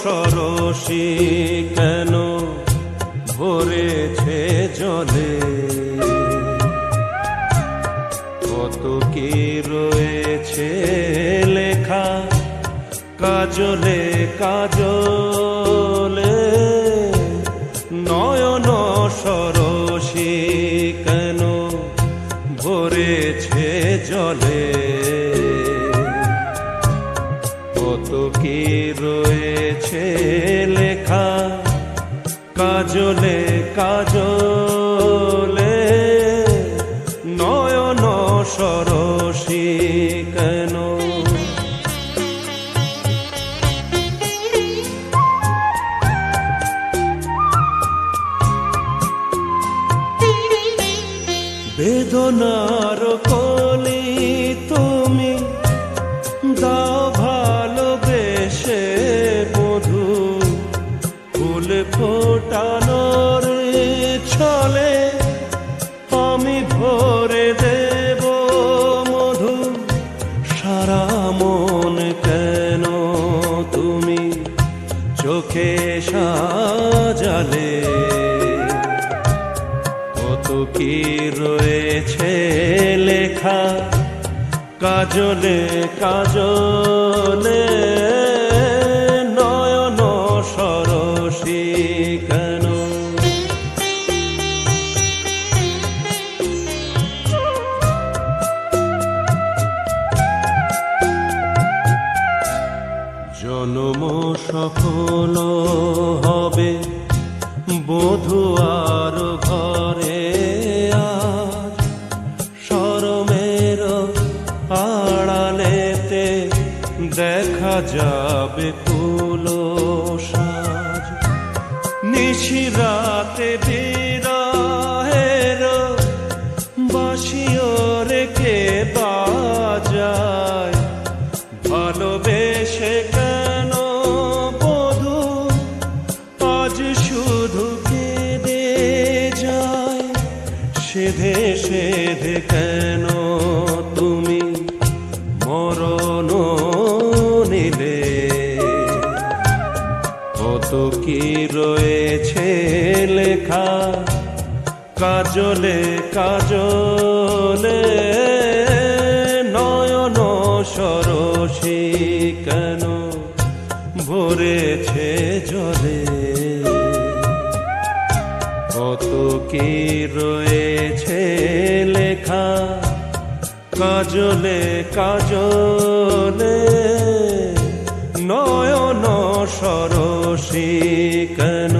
সরসী কেন ভরেছে জলে, কত কি রয়েছে লেখা কাজলে কাজলে, নয়ন সরসী কেন ভরেছে জলে, কত কি রয়েছে লেখা কাজলে কাজলে, নয়ন সরসী কেন। বেদনার কলি তুমি দাও ভালোবেসে মধু, ফুল ফোটানোর ছলে আমি ভরে দেব মধু, সারা মন কেন তুমি চোখে সাজালে, কত কি রয়েছে লেখা কাজলে কাজলে, নয়ন সরসী কেন। জন্ম সফল হবে বধূ আর ঘরে, আজ শরমের আড়ালেতে দেখা যাবে কুলো সাজ, নিশিরাতে বিরহের বাঁশিও রেখে বাজায়, ভালোবেসে কেন বধূ আজ শুধু কেঁদে যায়, সেধে সেধে কেন তুমি মরণ নিলে, কত কি রয়েছে লেখা কাজলে কাজলে, নয়ন সরসী কেন ভরেছে জলে, কত কি রয়েছে লেখা কাজলে কাজলে, নয়ন সরসী কেন।